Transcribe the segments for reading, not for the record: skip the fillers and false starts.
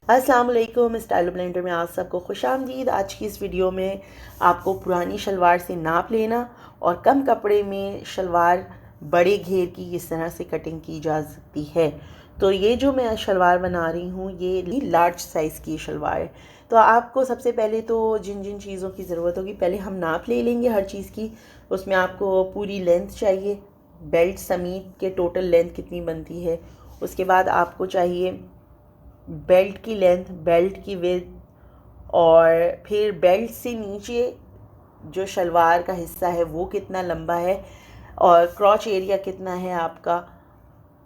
अस्सलाम वालेकुम। Style blender में आप सबको खुशामदीद। आज की इस वीडियो में आपको पुरानी शलवार से नाप लेना और कम कपड़े में शलवार बड़े घेर की किस तरह से कटिंग की जा सकती है। तो ये जो मैं शलवार बना रही हूँ ये लार्ज साइज़ की शलवार है। तो आपको सबसे पहले तो जिन जिन चीज़ों की ज़रूरत होगी पहले हम नाप ले लेंगे हर चीज़ की। उसमें आपको पूरी लेंथ चाहिए, बेल्ट समेत के टोटल लेंथ कितनी बनती है। उसके बाद आपको चाहिए बेल्ट की लेंथ, बेल्ट की विड्थ, और फिर बेल्ट से नीचे जो शलवार का हिस्सा है वो कितना लंबा है और क्रॉच एरिया कितना है आपका,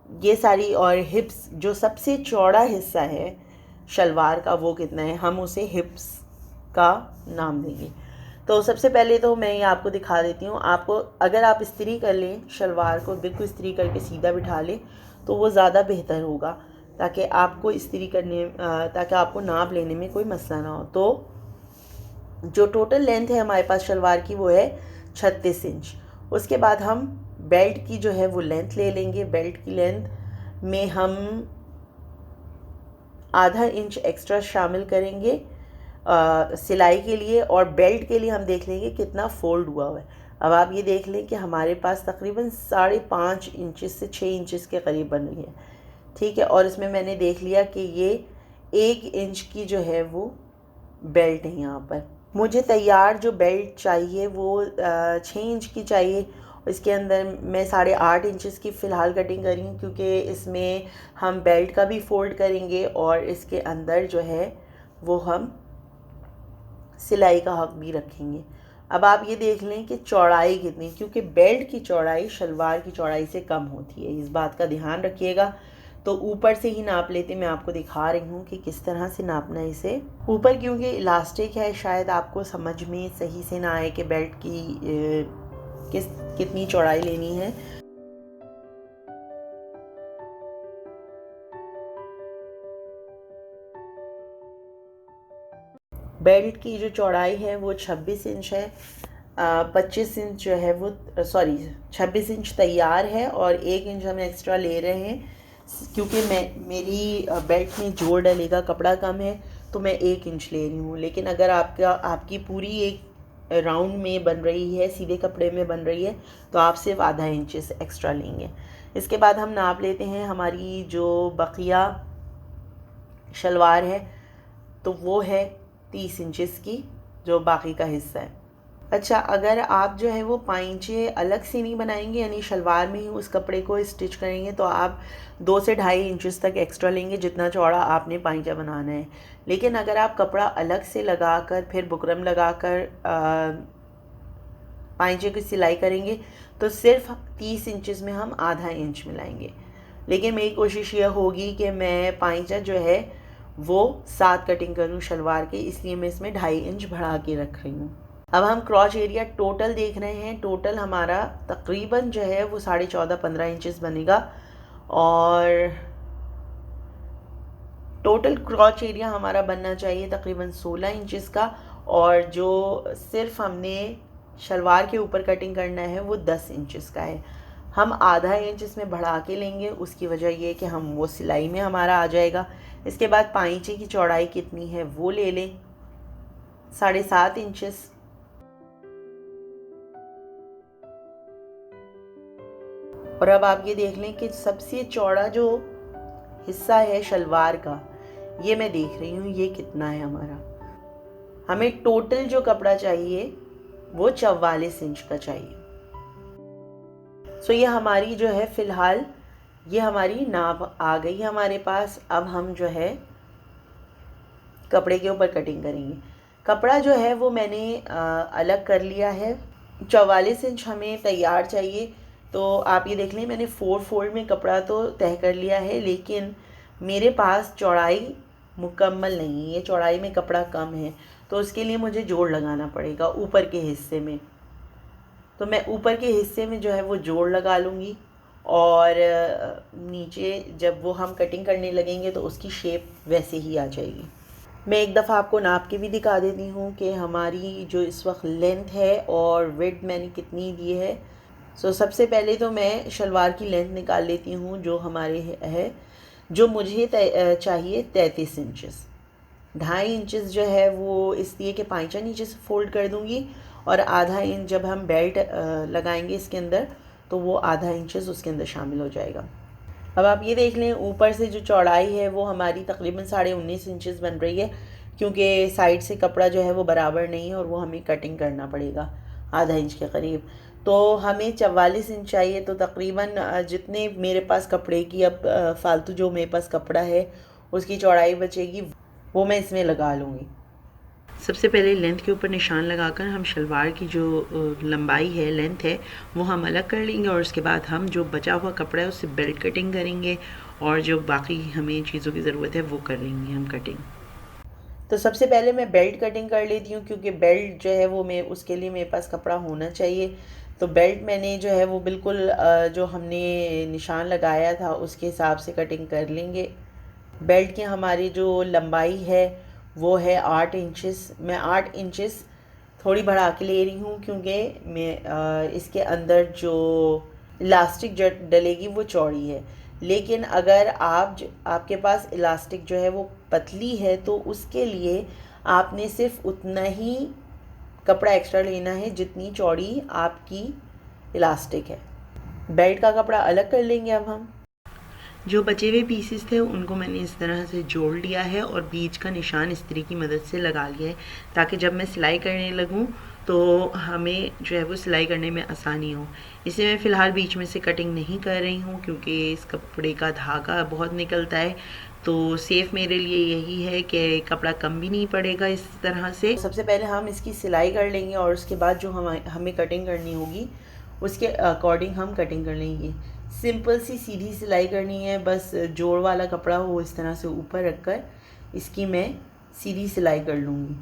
ये सारी, और हिप्स जो सबसे चौड़ा हिस्सा है शलवार का वो कितना है, हम उसे हिप्स का नाम देंगे। तो सबसे पहले तो मैं ये आपको दिखा देती हूँ। आपको अगर आप इस्त्री कर लें शलवार को, बिल्कुल इस्त्री करके सीधा बिठा लें तो वो ज़्यादा बेहतर होगा, ताकि आपको इस्त्री करने ताकि आपको नाप लेने में कोई मसला ना हो। तो जो टोटल लेंथ है हमारे पास शलवार की वो है 36 इंच। उसके बाद हम बेल्ट की जो है वो लेंथ ले लेंगे। बेल्ट की लेंथ में हम आधा इंच एक्स्ट्रा शामिल करेंगे सिलाई के लिए, और बेल्ट के लिए हम देख लेंगे कितना फोल्ड हुआ है। अब आप ये देख लें कि हमारे पास तकरीबन 5.5 इंचेस से 6 इंचेस के करीब बन रही है, ठीक है। और इसमें मैंने देख लिया कि ये 1 इंच की जो है वो बेल्ट है। यहाँ पर मुझे तैयार जो बेल्ट चाहिए वो 6 इंच की चाहिए। इसके अंदर मैं 8.5 इंचेस की फ़िलहाल कटिंग करी हूँ, क्योंकि इसमें हम बेल्ट का भी फ़ोल्ड करेंगे और इसके अंदर जो है वो हम सिलाई का हक भी रखेंगे। अब आप ये देख लें कि चौड़ाई कितनी, क्योंकि बेल्ट की चौड़ाई शलवार की चौड़ाई से कम होती है, इस बात का ध्यान रखिएगा। तो ऊपर से ही नाप लेते, मैं आपको दिखा रही हूँ कि किस तरह से नापना है इसे। ऊपर क्योंकि इलास्टिक है शायद आपको समझ में सही से ना आए कि बेल्ट की कितनी चौड़ाई लेनी है। बेल्ट की जो चौड़ाई है वो 26 इंच है। 25 इंच जो है वो 26 इंच तैयार है और 1 इंच हम एक्स्ट्रा ले रहे हैं, क्योंकि मेरी बेल्ट में जोड़ डलेगा, कपड़ा कम है तो मैं 1 इंच ले रही हूँ। लेकिन अगर आपकी पूरी एक राउंड में बन रही है, सीधे कपड़े में बन रही है, तो आप सिर्फ आधा इंच एक्स्ट्रा लेंगे। इसके बाद हम नाप लेते हैं हमारी जो बकिया शलवार है, तो वो है 30 इंचेस की, जो बाकी का हिस्सा है। अच्छा, अगर आप जो है वो पाइंचे अलग से नहीं बनाएंगे, यानी शलवार में ही उस कपड़े को स्टिच करेंगे, तो आप 2 से 2.5 इंचेस तक एक्स्ट्रा लेंगे, जितना चौड़ा आपने पाइंचा बनाना है। लेकिन अगर आप कपड़ा अलग से लगाकर फिर बुकरम लगाकर पाइंचे की सिलाई करेंगे तो सिर्फ 30 इंचेस में हम आधा इंच मिलाएंगे। लेकिन मेरी कोशिश ये होगी कि मैं पाइंचा जो है वो 7 कटिंग करूँ शलवार के, इसलिए मैं इसमें 2.5 इंच बढ़ा के रख रही हूँ। अब हम क्रॉच एरिया टोटल देख रहे हैं। टोटल हमारा तकरीबन जो है वो 14.5-15 इंचेस बनेगा, और टोटल क्रॉच एरिया हमारा बनना चाहिए तकरीबन 16 इंचेस का। और जो सिर्फ हमने शलवार के ऊपर कटिंग करना है वो 10 इंचेस का है। हम आधा इंच इसमें बढ़ा के लेंगे, उसकी वजह ये है कि हम वो सिलाई में हमारा आ जाएगा। इसके बाद पाइंचे की चौड़ाई कितनी है वो ले लें, 7.5 इंचेस। और अब आप ये देख लें कि सबसे चौड़ा जो हिस्सा है शलवार का, ये मैं देख रही हूँ ये कितना है हमारा। हमें टोटल जो कपड़ा चाहिए वो 44 इंच का चाहिए। सो ये हमारी जो है फ़िलहाल ये हमारी नाप आ गई हमारे पास। अब हम जो है कपड़े के ऊपर कटिंग करेंगे। कपड़ा जो है वो मैंने अलग कर लिया है। 44 इंच हमें तैयार चाहिए। तो आप ये देख लें, मैंने 4 फोल्ड में कपड़ा तो तय कर लिया है, लेकिन मेरे पास चौड़ाई मुकम्मल नहीं है, ये चौड़ाई में कपड़ा कम है, तो उसके लिए मुझे जोड़ लगाना पड़ेगा ऊपर के हिस्से में। तो मैं ऊपर के हिस्से में जो है वो जोड़ लगा लूँगी, और नीचे जब वो हम कटिंग करने लगेंगे तो उसकी शेप वैसे ही आ जाएगी। मैं एक दफ़ा आपको नाप के भी दिखा देती हूँ कि हमारी जो इस वक्त लेंथ है और विड्थ मैंने कितनी दी है। सबसे पहले तो मैं शलवार की लेंथ निकाल लेती हूँ जो हमारे है, जो मुझे चाहिए 33 इंचेस। 2.5 इंचेस जो है वो इसलिए कि पाइचा नीचे से फोल्ड कर दूँगी, और आधा इंच जब हम बेल्ट लगाएंगे इसके अंदर तो वो आधा इंचेस उसके अंदर शामिल हो जाएगा। अब आप ये देख लें, ऊपर से जो चौड़ाई है वो हमारी तकरीबन 19.5 इंचेस बन रही है, क्योंकि साइड से कपड़ा जो है वो बराबर नहीं है और वो हमें कटिंग करना पड़ेगा आधा इंच के करीब। तो हमें 44 इंच चाहिए, तो तकरीबन जितने मेरे पास कपड़े की अब फालतू जो मेरे पास कपड़ा है उसकी चौड़ाई बचेगी वो मैं इसमें लगा लूँगी। सबसे पहले लेंथ के ऊपर निशान लगाकर हम शलवार की जो लंबाई है, लेंथ है, वो हम अलग कर लेंगे, और उसके बाद हम जो बचा हुआ कपड़ा है उससे बेल्ट कटिंग करेंगे, और जो बाकी हमें चीज़ों की ज़रूरत है वो कर लेंगे हम कटिंग। तो सबसे पहले मैं बेल्ट कटिंग कर लेती हूँ, क्योंकि बेल्ट जो है वो मैं उसके लिए मेरे पास कपड़ा होना चाहिए। तो बेल्ट मैंने जो है वो बिल्कुल जो हमने निशान लगाया था उसके हिसाब से कटिंग कर लेंगे। बेल्ट की हमारी जो लंबाई है वो है 8 इंचेस। मैं 8 इंचेस थोड़ी बढ़ा के ले रही हूँ, क्योंकि मैं इसके अंदर जो इलास्टिक जो डलेगी वो चौड़ी है। लेकिन अगर आपके पास इलास्टिक जो है वो पतली है तो उसके लिए आपने सिर्फ उतना ही कपड़ा एक्स्ट्रा लेना है जितनी चौड़ी आपकी इलास्टिक है। बेल्ट का कपड़ा अलग कर लेंगे अब हम। जो बचे हुए पीसेस थे उनको मैंने इस तरह से जोड़ लिया है और बीच का निशान इस्त्री की मदद से लगा लिया है, ताकि जब मैं सिलाई करने लगूं तो हमें जो है वो सिलाई करने में आसानी हो। इसे मैं फ़िलहाल बीच में से कटिंग नहीं कर रही हूँ, क्योंकि इस कपड़े का धागा बहुत निकलता है, तो सेफ़ मेरे लिए यही है कि कपड़ा कम भी नहीं पड़ेगा इस तरह से। सबसे पहले हम इसकी सिलाई कर लेंगे, और उसके बाद जो हमें कटिंग करनी होगी उसके अकॉर्डिंग हम कटिंग कर लेंगे। सिंपल सी सीधी सिलाई करनी है, बस जोड़ वाला कपड़ा हो इस तरह से ऊपर रखकर इसकी मैं सीधी सिलाई कर लूँगी।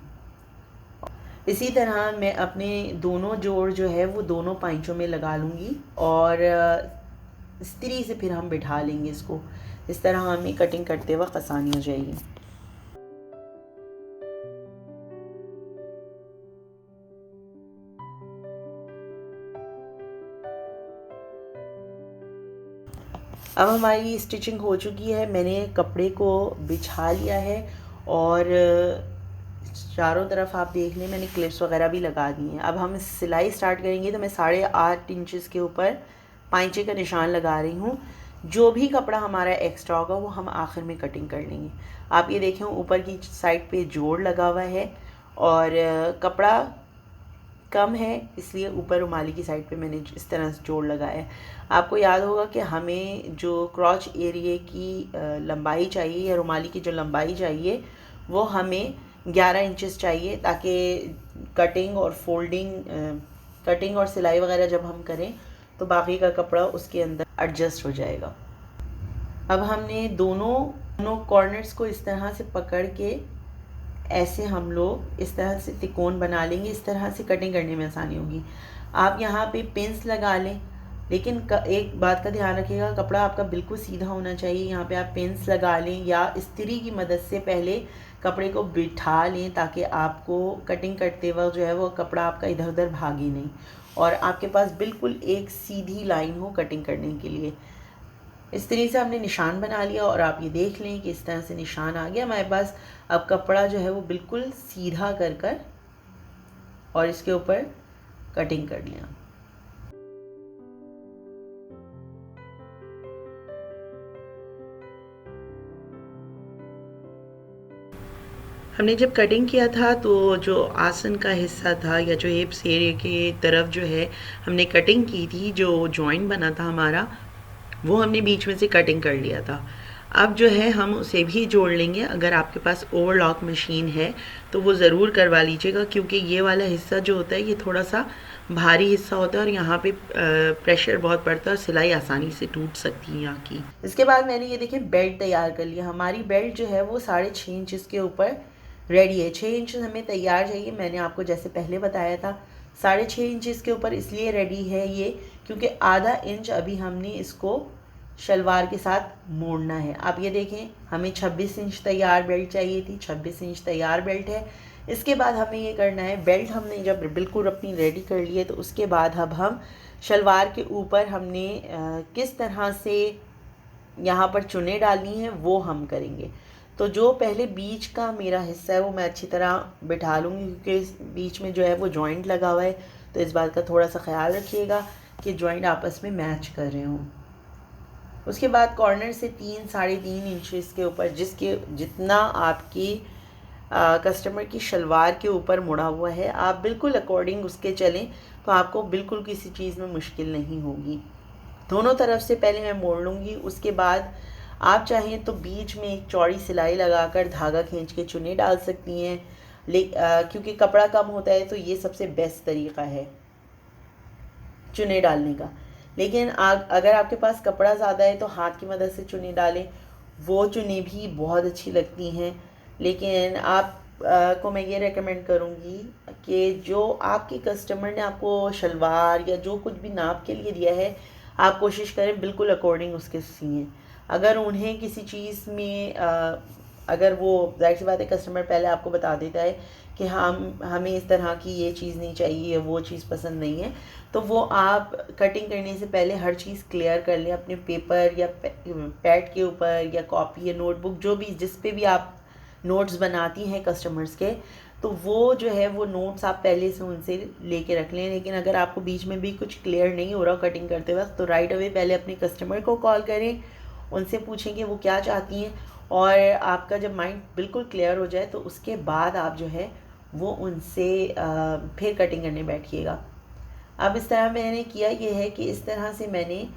इसी तरह मैं अपने दोनों जोड़ जो है वो दोनों पाइचों में लगा लूँगी, और इस्त्री से फिर हम बिठा लेंगे इसको। इस तरह हमें कटिंग करते वक्त आसानी हो जाएगी। अब हमारी स्टिचिंग हो चुकी है, मैंने कपड़े को बिछा लिया है, और चारों तरफ आप देख लें मैंने क्लिप्स वगैरह भी लगा दी हैं। अब हम सिलाई स्टार्ट करेंगे, तो मैं 8.5 इंचेस के ऊपर पाइचे का निशान लगा रही हूँ। जो भी कपड़ा हमारा एक्स्ट्रा होगा वो हम आखिर में कटिंग कर लेंगे। आप ये देखें ऊपर की साइड पे जोड़ लगा हुआ है, और कपड़ा कम है इसलिए ऊपर रुमाली की साइड पे मैंने इस तरह से जोड़ लगाया है। आपको याद होगा कि हमें जो क्रॉच एरिया की लंबाई चाहिए, या रुमाली की जो लंबाई चाहिए, वो हमें 11 इंचेस चाहिए, ताकि कटिंग और कटिंग और सिलाई वगैरह जब हम करें तो बाकी का कपड़ा उसके अंदर एडजस्ट हो जाएगा। अब हमने दोनों कॉर्नर्स को इस तरह से पकड़ के ऐसे हम लोग इस तरह से त्रिकोण बना लेंगे। इस तरह से कटिंग करने में आसानी होगी। आप यहाँ पे पिंस लगा लें, लेकिन एक बात का ध्यान रखिएगा, कपड़ा आपका बिल्कुल सीधा होना चाहिए। यहाँ पे आप पिंस लगा लें या इस्त्री की मदद से पहले कपड़े को बिठा लें, ताकि आपको कटिंग करते वक्त जो है वो कपड़ा आपका इधर उधर भागे नहीं, और आपके पास बिल्कुल एक सीधी लाइन हो कटिंग करने के लिए। इस तरीके से हमने निशान बना लिया, और आप ये देख लें कि इस तरह से निशान आ गया हमारे पास। अब कपड़ा जो है वो बिल्कुल सीधा कर और इसके ऊपर कटिंग कर लिया। हमने जब कटिंग किया था तो जो आसन का हिस्सा था, या जो हिप्स एरिया की तरफ जो है हमने कटिंग की थी, जो जॉइंट बना था हमारा, वो हमने बीच में से कटिंग कर लिया था। अब जो है हम उसे भी जोड़ लेंगे। अगर आपके पास ओवरलॉक मशीन है तो वो ज़रूर करवा लीजिएगा, क्योंकि ये वाला हिस्सा जो होता है ये थोड़ा सा भारी हिस्सा होता है, और यहाँ पे प्रेशर बहुत पड़ता है और सिलाई आसानी से टूट सकती है यहाँ की। इसके बाद मैंने ये देखिए बेल्ट तैयार कर लिया। हमारी बेल्ट जो है वो 6.5 इंच के ऊपर रेडी है। 6 इंच हमें तैयार चाहिए। मैंने आपको जैसे पहले बताया था 6.5 इंच के ऊपर इसलिए रेडी है ये, क्योंकि आधा इंच अभी हमने इसको शलवार के साथ मोड़ना है। आप ये देखें, हमें 26 इंच तैयार बेल्ट चाहिए थी, 26 इंच तैयार बेल्ट है। इसके बाद हमें ये करना है, बेल्ट हमने जब बिल्कुल अपनी रेडी कर ली है, तो उसके बाद अब हम शलवार के ऊपर हमने किस तरह से यहाँ पर चुन्नी डालनी है वो हम करेंगे। तो जो पहले बीच का मेरा हिस्सा है वो मैं अच्छी तरह बिठा लूँगी, क्योंकि बीच में जो है वो जॉइंट लगा हुआ है, तो इस बात का थोड़ा सा ख्याल रखिएगा कि जॉइंट आपस में मैच कर रहे हों। उसके बाद कॉर्नर से 3-3.5 इंचेस के ऊपर जिसके जितना आपकी कस्टमर की शलवार के ऊपर मुड़ा हुआ है, आप बिल्कुल अकॉर्डिंग उसके चलें, तो आपको बिल्कुल किसी चीज़ में मुश्किल नहीं होगी। दोनों तरफ से पहले मैं मोड़ लूँगी। उसके बाद आप चाहें तो बीच में एक चौड़ी सिलाई लगाकर धागा खींच के चुन्नी डाल सकती हैं, क्योंकि कपड़ा कम होता है तो ये सबसे बेस्ट तरीक़ा है चुन्नी डालने का। लेकिन अगर आपके पास कपड़ा ज़्यादा है तो हाथ की मदद से चुन्नी डालें, वो चुन्नी भी बहुत अच्छी लगती हैं। लेकिन आप को मैं ये रेकमेंड करूँगी कि जो आपकी कस्टमर ने आपको शलवार या जो कुछ भी नाप के लिए दिया है, आप कोशिश करें बिल्कुल अकॉर्डिंग उसके सिएं। अगर उन्हें किसी चीज़ में अगर वो ज़ाहिर सी बात है कस्टमर पहले आपको बता देता है कि हमें इस तरह की ये चीज़ नहीं चाहिए या वो चीज़ पसंद नहीं है, तो वो आप कटिंग करने से पहले हर चीज़ क्लियर कर लें अपने पेपर या पैड के ऊपर या कॉपी या नोटबुक, जो भी जिस पे भी आप नोट्स बनाती हैं कस्टमर्स के, तो वो जो है वो नोट्स आप पहले से उनसे लेके रख लें। लेकिन अगर आपको बीच में भी कुछ क्लियर नहीं हो रहा कटिंग करते वक्त, तो राइट अवे पहले अपने कस्टमर को कॉल करें, उनसे पूछें कि वो क्या चाहती हैं, और आपका जब माइंड बिल्कुल क्लियर हो जाए तो उसके बाद आप जो है वो उनसे फिर कटिंग करने बैठिएगा। अब इस तरह मैंने किया ये है कि इस तरह से मैंने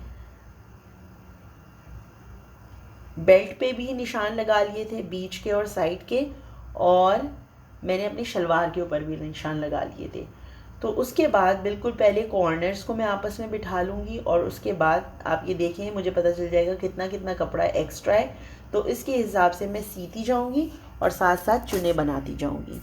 बेल्ट पे भी निशान लगा लिए थे बीच के और साइड के, और मैंने अपनी शलवार के ऊपर भी निशान लगा लिए थे। तो उसके बाद बिल्कुल पहले कॉर्नर्स को मैं आपस में बिठा लूँगी, और उसके बाद आप ये देखें मुझे पता चल जाएगा कितना कितना कपड़ा एक्स्ट्रा है, तो इसके हिसाब से मैं सीती जाऊँगी और साथ साथ चुने बनाती जाऊँगी।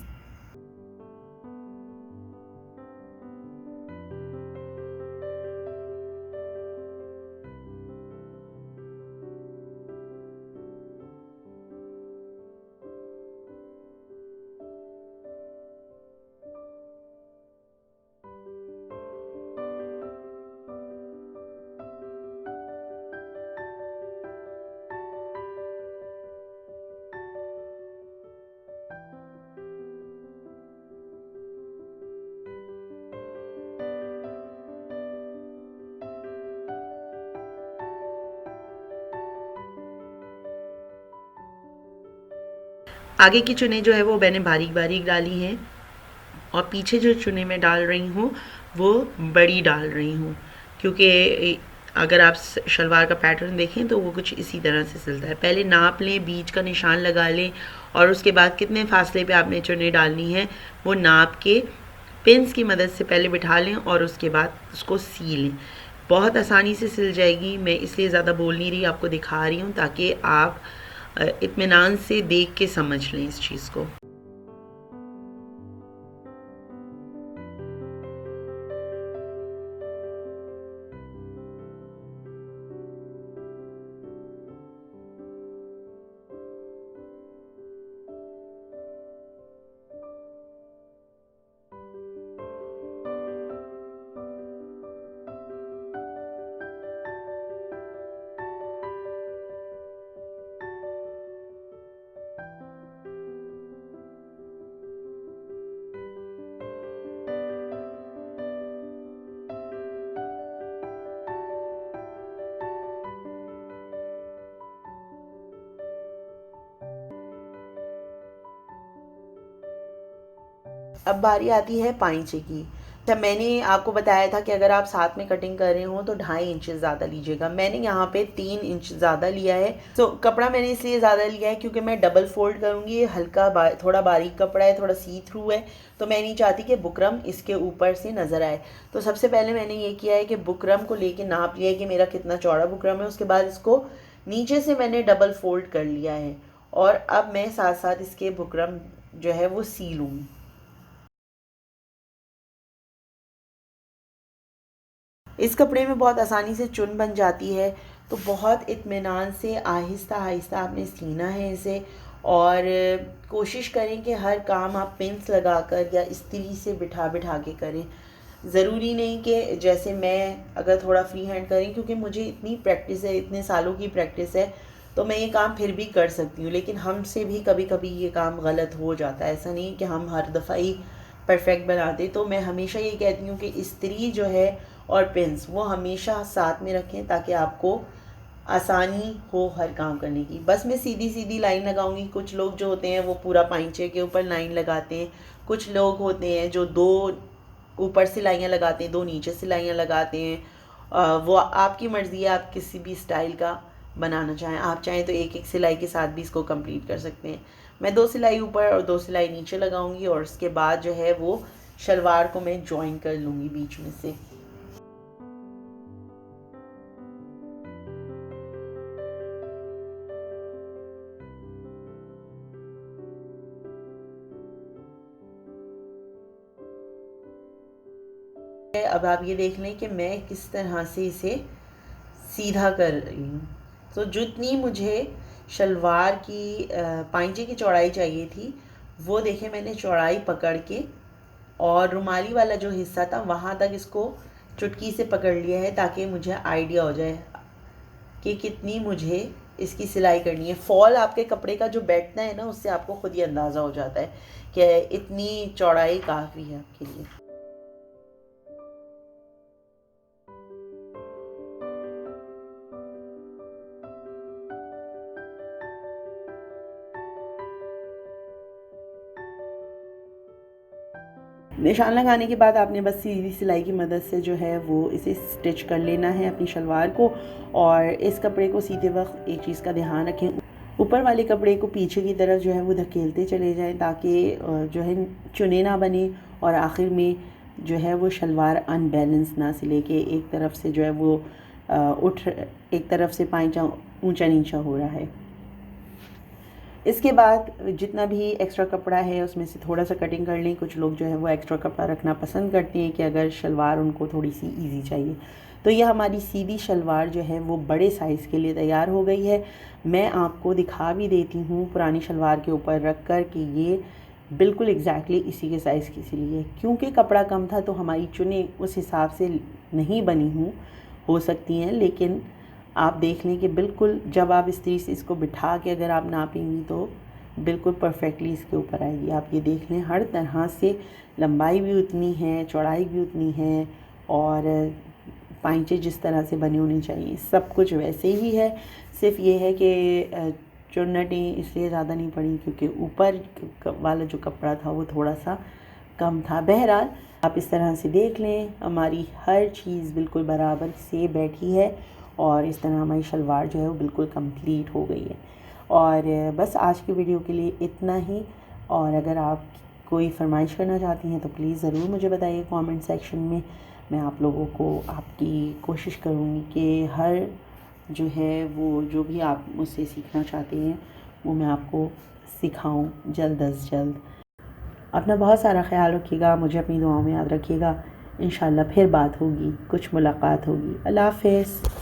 आगे की चुनें जो है वो मैंने बारीक बारीक डाली हैं, और पीछे जो चुने मैं डाल रही हूँ वो बड़ी डाल रही हूँ, क्योंकि अगर आप शलवार का पैटर्न देखें तो वो कुछ इसी तरह से सिलता है। पहले नाप लें, बीच का निशान लगा लें, और उसके बाद कितने फासले पे आपने चुने डालनी है वो नाप के पिन्स की मदद से पहले बिठा लें, और उसके बाद उसको सी लें। बहुत आसानी से सिल जाएगी। मैं इसलिए ज़्यादा बोल नहीं रही, आपको दिखा रही हूँ ताकि आप इत्मीनान से देख के समझ लें इस चीज़ को। अब बारी आती है पाइंचे की। जब मैंने आपको बताया था कि अगर आप साथ में कटिंग कर रहे हो तो 2.5 इंच ज़्यादा लीजिएगा, मैंने यहाँ पे 3 इंच ज़्यादा लिया है। तो कपड़ा मैंने इसलिए ज़्यादा लिया है क्योंकि मैं डबल फोल्ड करूँगी। ये हल्का थोड़ा बारीक कपड़ा है, थोड़ा सी थ्रू है, तो मैं नहीं चाहती कि बुकरम इसके ऊपर से नज़र आए। तो सबसे पहले मैंने ये किया है कि बुकरम को लेके नाप लिया है कि मेरा कितना चौड़ा बुकरम है। उसके बाद इसको नीचे से मैंने डबल फोल्ड कर लिया है, और अब मैं साथ साथ इसके बुकरम जो है वो सी लूँगी। इस कपड़े में बहुत आसानी से चुन बन जाती है, तो बहुत इत्मीनान से आहिस्ता आहिस्ता आपने सीना है इसे, और कोशिश करें कि हर काम आप पिन्स लगाकर या इस्त्री से बिठा बिठा के करें। ज़रूरी नहीं कि जैसे मैं अगर थोड़ा फ्री हैंड करें, क्योंकि मुझे इतनी प्रैक्टिस है, इतने सालों की प्रैक्टिस है, तो मैं ये काम फिर भी कर सकती हूँ। लेकिन हमसे भी कभी कभी ये काम गलत हो जाता है, ऐसा नहीं कि हम हर दफ़ा ही परफेक्ट बनाते। तो मैं हमेशा ये कहती हूँ कि इस्त्री जो है और पिंस वो हमेशा साथ में रखें ताकि आपको आसानी हो हर काम करने की। बस मैं सीधी सीधी लाइन लगाऊंगी। कुछ लोग जो होते हैं वो पूरा पाइंचे के ऊपर लाइन लगाते हैं, कुछ लोग होते हैं जो दो ऊपर सिलाइयाँ लगाते हैं, दो नीचे सिलाइयाँ लगाते हैं। वो आपकी मर्ज़ी है, आप किसी भी स्टाइल का बनाना चाहें। आप चाहें तो एक एक सिलाई के साथ भी इसको कंप्लीट कर सकते हैं। मैं 2 सिलाई ऊपर और 2 सिलाई नीचे लगाऊंगी और उसके बाद जो है वो शलवार को मैं जॉइन कर लूँगी बीच में से। अब आप ये देख लें कि मैं किस तरह से इसे सीधा कर रही हूँ। तो जितनी मुझे शलवार की पाइंचे की चौड़ाई चाहिए थी वो देखें मैंने चौड़ाई पकड़ के और रुमाली वाला जो हिस्सा था वहाँ तक इसको चुटकी से पकड़ लिया है ताकि मुझे आइडिया हो जाए कि कितनी मुझे इसकी सिलाई करनी है। फॉल आपके कपड़े का जो बैठता है ना उससे आपको खुद ही अंदाज़ा हो जाता है कि इतनी चौड़ाई काफ़ी है आपके लिए। निशान लगाने के बाद आपने बस सीधी सिलाई की मदद से जो है वो इसे स्टिच कर लेना है अपनी शलवार को। और इस कपड़े को सीते वक्त एक चीज़ का ध्यान रखें, ऊपर वाले कपड़े को पीछे की तरफ जो है वो धकेलते चले जाएं ताकि जो है चुने ना बने और आखिर में जो है वो शलवार अनबैलेंस ना सिले के एक तरफ से जो है वो एक तरफ से पाइंचा ऊंचा नीचा हो रहा है। इसके बाद जितना भी एक्स्ट्रा कपड़ा है उसमें से थोड़ा सा कटिंग कर लें। कुछ लोग जो है वो एक्स्ट्रा कपड़ा रखना पसंद करते हैं कि अगर शलवार उनको थोड़ी सी इजी चाहिए। तो ये हमारी सीधी शलवार जो है वो बड़े साइज़ के लिए तैयार हो गई है। मैं आपको दिखा भी देती हूँ पुरानी शलवार के ऊपर रख कर कि ये बिल्कुल एग्जैक्टली इसी के साइज़ की सिली है। क्योंकि कपड़ा कम था तो हमारी चुनें उस हिसाब से नहीं बनी हो सकती हैं, लेकिन आप देख लें कि बिल्कुल जब आप इस तरीके से इसको बिठा के अगर आप नापेंगी तो बिल्कुल परफेक्टली इसके ऊपर आएगी। आप ये देख लें हर तरह से लंबाई भी उतनी है, चौड़ाई भी उतनी है और पाइंचे जिस तरह से बने होने चाहिए सब कुछ वैसे ही है। सिर्फ ये है कि चुन्नटें इसलिए ज़्यादा नहीं पड़ी क्योंकि ऊपर वाला जो कपड़ा था वो थोड़ा सा कम था। बहरहाल आप इस तरह से देख लें हमारी हर चीज़ बिल्कुल बराबर से बैठी है और इस तरह हमारी शलवार जो है वो बिल्कुल कंप्लीट हो गई है। और बस आज की वीडियो के लिए इतना ही। और अगर आप कोई फरमाइश करना चाहती हैं तो प्लीज़ ज़रूर मुझे बताइए कमेंट सेक्शन में। मैं आप लोगों को आपकी कोशिश करूँगी कि हर जो है वो जो भी आप मुझसे सीखना चाहते हैं वो मैं आपको सिखाऊं जल्द अज़ जल्द। अपना बहुत सारा ख्याल रखिएगा, मुझे अपनी दुआओं में याद रखिएगा। इंशाल्लाह फिर बात होगी, कुछ मुलाकात होगी। अल्लाह हाफ़िज़।